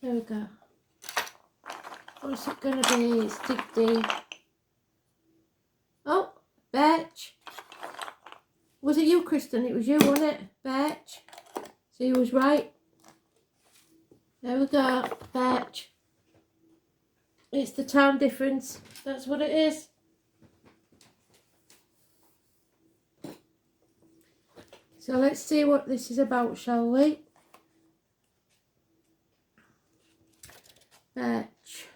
There we go. What's it going to be? It's Dig D. Oh, Birch. Was it you, Kristen? It was you, wasn't it? Birch. So you was right. There we go. Birch. It's the time difference. That's what it is. So let's see what this is about, shall we? Birch.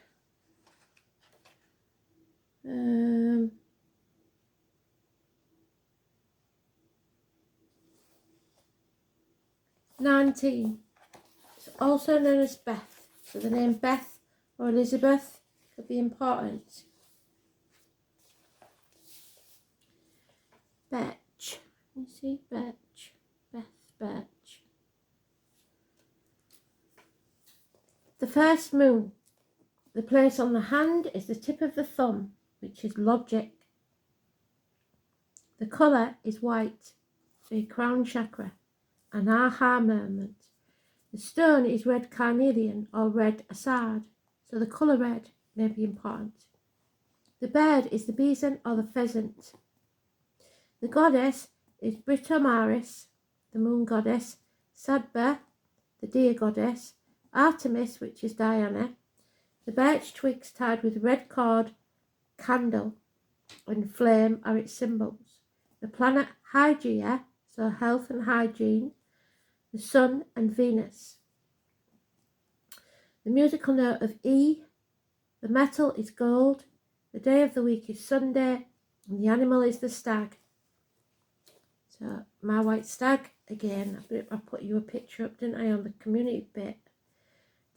19. It's also known as Beth. So the name Beth or Elizabeth could be important. Birch. You see, Birch. Beth, Birch. The first moon. The place on the hand is the tip of the thumb, which is logic. The colour is white, so your crown chakra, an aha moment. The stone is red carnelian or red assad, so the colour red may be important. The bird is the bison or the pheasant. The goddess is Britomaris, the moon goddess, Sadba, the deer goddess, Artemis, which is Diana. The birch twigs tied with red cord, candle, and flame are its symbols. The planet Hygeia, so health and hygiene, the sun and Venus. The musical note of E, the metal is gold, the day of the week is Sunday, and the animal is the stag. So my white stag, again, I put you a picture up, didn't I, on the community bit.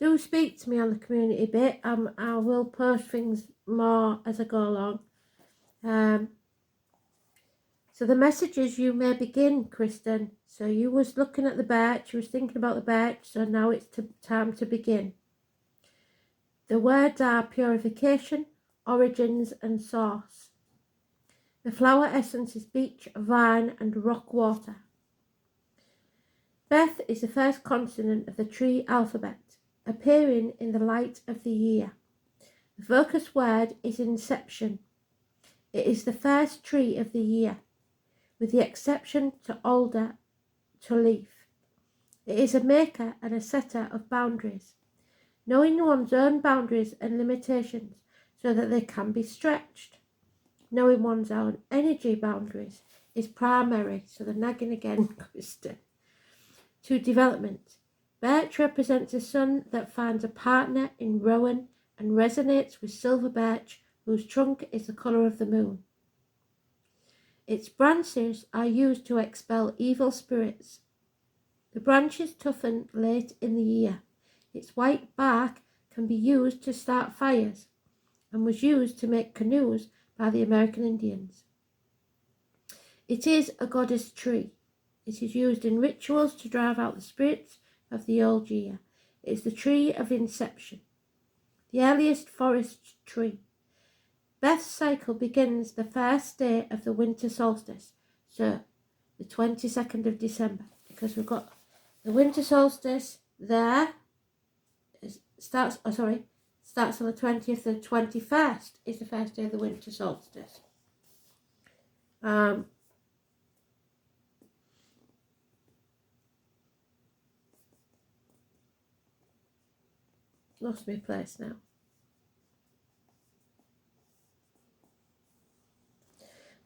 Do speak to me on the community bit. I will post things more as I go along. So the messages you may begin, Kristen. So you was looking at the birch, you was thinking about the birch, so now it's time to begin. The words are purification, origins and source. The flower essence is beech, vine and rock water. Beth is the first consonant of the tree alphabet, appearing in the light of the year. The focus word is inception. It is the first tree of the year, with the exception to alder to leaf. It is a maker and a setter of boundaries, knowing one's own boundaries and limitations so that they can be stretched. Knowing one's own energy boundaries is primary, so the nagging again, Kristen, to development. Birch represents a sun that finds a partner in rowan and resonates with silver birch, whose trunk is the colour of the moon. Its branches are used to expel evil spirits. The branches toughen late in the year. Its white bark can be used to start fires and was used to make canoes by the American Indians. It is a goddess tree. It is used in rituals to drive out the spirits of the old year. It is the tree of inception, the earliest forest tree. Beth's cycle begins the first day of the winter solstice, so the 22nd of December, because we've got the winter solstice there. Starts on the 20th, and 21st is the first day of the winter solstice. Lost my place now.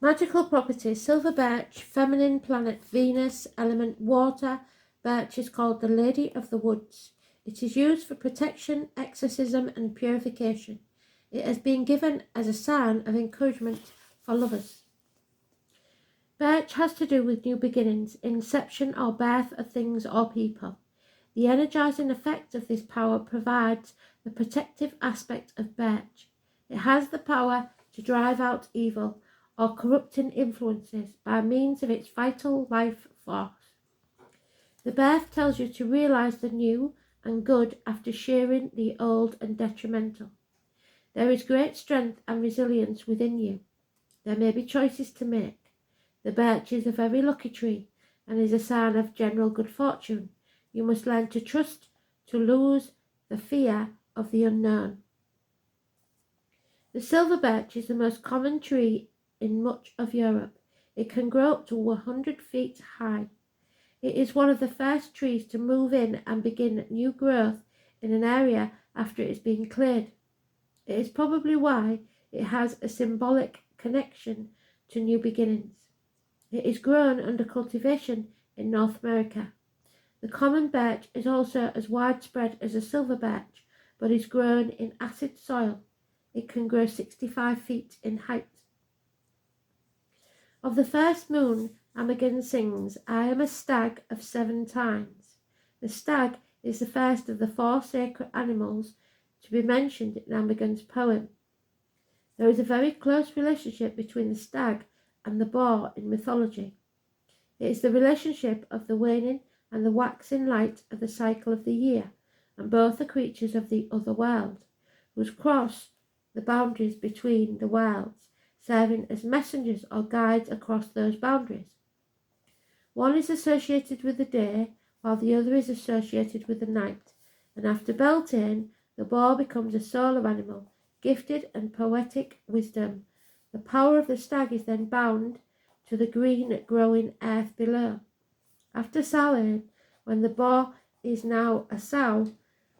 Magical properties: silver birch, feminine planet Venus, element water. Birch is called the Lady of the Woods. It is used for protection, exorcism and purification. It has been given as a sign of encouragement for lovers. Birch has to do with new beginnings, inception or birth of things or people. The energizing effect of this power provides the protective aspect of birch. It has the power to drive out evil or corrupting influences by means of its vital life force. The birth tells you to realize the new and good after shearing the old and detrimental. There is great strength and resilience within you. There may be choices to make. The birch is a very lucky tree and is a sign of general good fortune. You must learn to trust, to lose, the fear of the unknown. The silver birch is the most common tree in much of Europe. It can grow up to 100 feet high. It is one of the first trees to move in and begin new growth in an area after it has been cleared. It is probably why it has a symbolic connection to new beginnings. It is grown under cultivation in North America. The common birch is also as widespread as the silver birch, but is grown in acid soil. It can grow 65 feet in height. Of the first moon, Imogen sings, "I am a stag of 7 times." The stag is the first of the 4 sacred animals to be mentioned in Imogen's poem. There is a very close relationship between the stag and the boar in mythology. It is the relationship of the waning and the waxing light of the cycle of the year, and both are creatures of the other world, whose cross the boundaries between the worlds, serving as messengers or guides across those boundaries. One is associated with the day, while the other is associated with the night, and after Beltane, the boar becomes a solar animal, gifted and poetic wisdom. The power of the stag is then bound to the green growing earth below. After Samhain, when the boar is now a sow,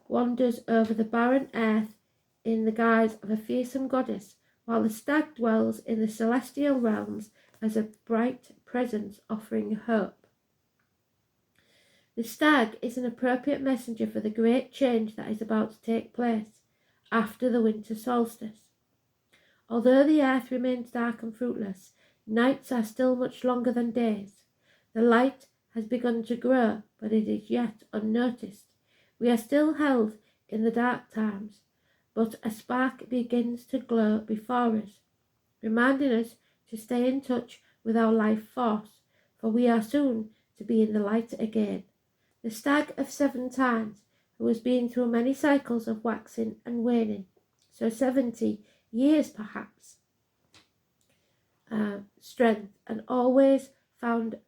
wanders over the barren earth in the guise of a fearsome goddess, while the stag dwells in the celestial realms as a bright presence offering hope. The stag is an appropriate messenger for the great change that is about to take place after the winter solstice. Although the earth remains dark and fruitless, nights are still much longer than days. The light has begun to grow, but it is yet unnoticed. We are still held in the dark times, but a spark begins to glow before us, reminding us to stay in touch with our life force, for we are soon to be in the light again. The stag of 7 times, who has been through many cycles of waxing and waning, so 70 years perhaps, strength, and always found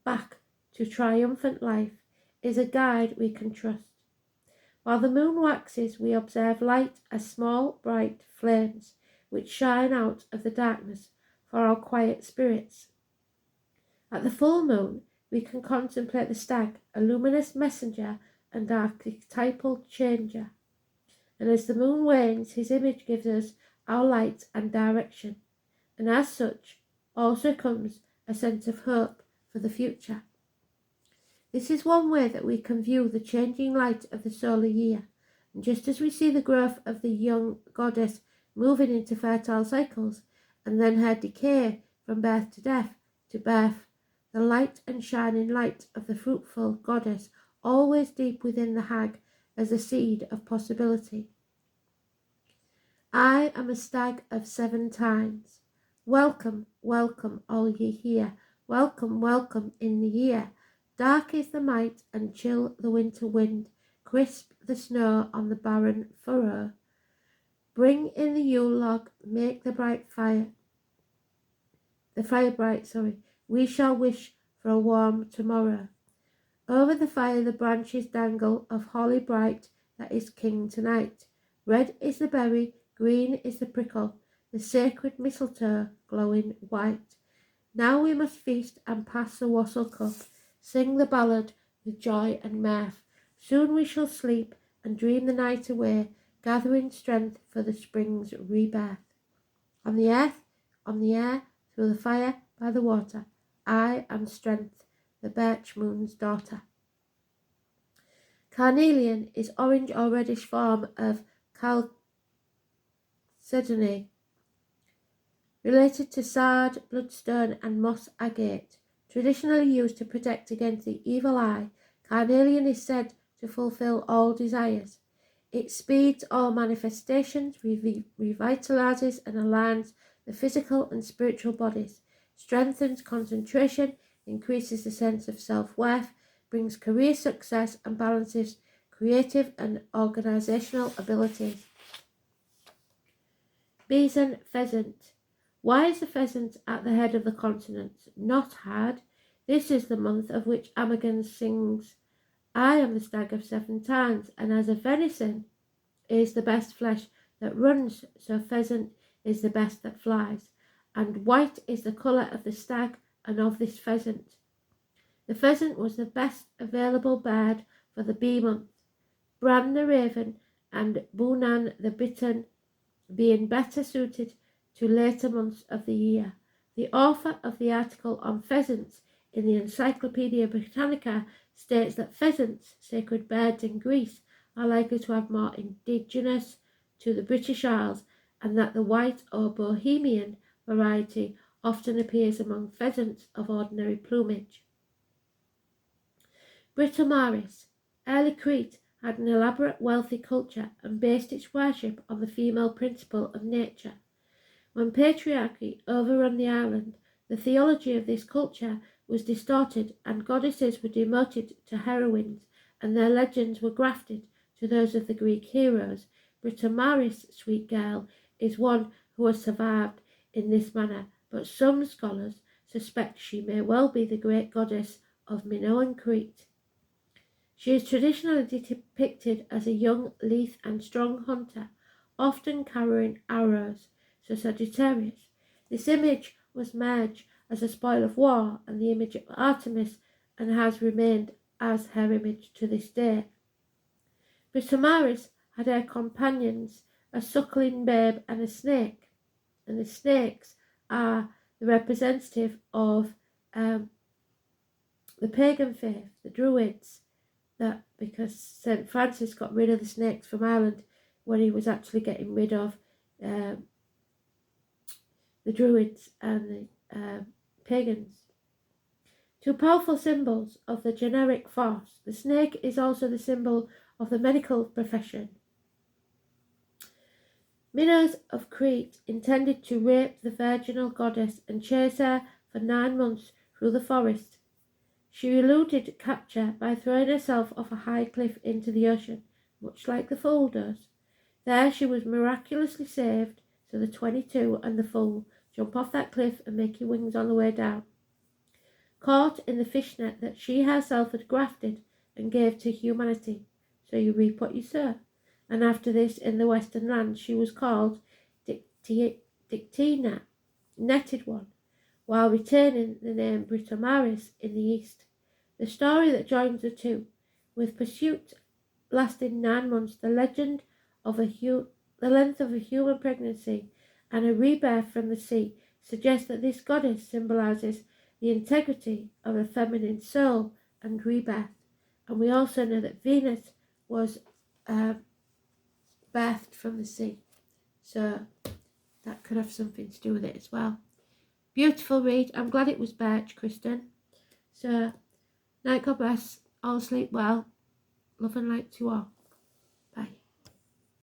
back to triumphant life, is a guide we can trust. While the moon waxes, we observe light as small, bright flames, which shine out of the darkness for our quiet spirits. At the full moon, we can contemplate the stag, a luminous messenger and archetypal changer. And as the moon wanes, his image gives us our light and direction. And as such, also comes a sense of hope for the future. This is one way that we can view the changing light of the solar year, and just as we see the growth of the young goddess moving into fertile cycles, and then her decay from birth to death to birth, the light and shining light of the fruitful goddess always deep within the hag as a seed of possibility. I am a stag of 7 times. Welcome, welcome, all ye here. Welcome, welcome in the year. Dark is the night and chill the winter wind, crisp the snow on the barren furrow. Bring in the Yule log, make the fire bright, we shall wish for a warm tomorrow. Over the fire the branches dangle of holly bright that is king tonight. Red is the berry, green is the prickle, the sacred mistletoe glowing white. Now we must feast and pass the wassail cup, sing the ballad with joy and mirth. Soon we shall sleep and dream the night away, gathering strength for the spring's rebirth. On the earth, on the air, through the fire, by the water, I am strength, the birch moon's daughter. Carnelian is orange or reddish form of chalcedony, related to sard, bloodstone and moss agate. Traditionally used to protect against the evil eye, carnelian is said to fulfill all desires. It speeds all manifestations, revitalizes and aligns the physical and spiritual bodies, strengthens concentration, increases the sense of self-worth, brings career success and balances creative and organizational abilities. Bison pheasant. Why is the pheasant at the head of the continent? Not hard. This is the month of which Imogen sings, I am the stag of 7 times, and as a venison is the best flesh that runs, so pheasant is the best that flies. And white is the colour of the stag and of this pheasant. The pheasant was the best available bird for the bee month, Bran the raven and Bunan the bittern being better suited to later months of the year. The author of the article on pheasants in the Encyclopaedia Britannica states that pheasants, sacred birds in Greece, are likely to have more indigenous to the British Isles, and that the white or Bohemian variety often appears among pheasants of ordinary plumage. Britomaris. Early Crete had an elaborate, wealthy culture and based its worship on the female principle of nature. When patriarchy overran the island, the theology of this culture was distorted and goddesses were demoted to heroines, and their legends were grafted to those of the Greek heroes. Britomaris' sweet girl is one who has survived in this manner, but some scholars suspect she may well be the great goddess of Minoan Crete. She is traditionally depicted as a young, lithe and strong hunter, often carrying arrows, so Sagittarius. This image was merged as a spoil of war and the image of Artemis, and has remained as her image to this day. Britomaris had her companions, a suckling babe and a snake, and the snakes are the representative of the pagan faith, the Druids, that because St. Francis got rid of the snakes from Ireland when he was actually getting rid of the Druids and the pagans. Two powerful symbols of the generic force. The snake is also the symbol of the medical profession. Minos of Crete intended to rape the virginal goddess and chase her for 9 months through the forest. She eluded capture by throwing herself off a high cliff into the ocean, much like the fool does. There she was miraculously saved, so the 22 and the fool jump off that cliff and make your wings on the way down. Caught in the fishnet that she herself had grafted and gave to humanity, so you reap what you sow. And after this, in the western lands, she was called Dictina, netted one, while retaining the name Britomaris in the east. The story that joins the two, with pursuit lasting 9 months, the legend of the length of a human pregnancy, and a rebirth from the sea, suggests that this goddess symbolises the integrity of a feminine soul and rebirth. And we also know that Venus was birthed from the sea, so that could have something to do with it as well. Beautiful read. I'm glad it was Birch, Kristen. So, night, God bless. All sleep well. Love and light to all.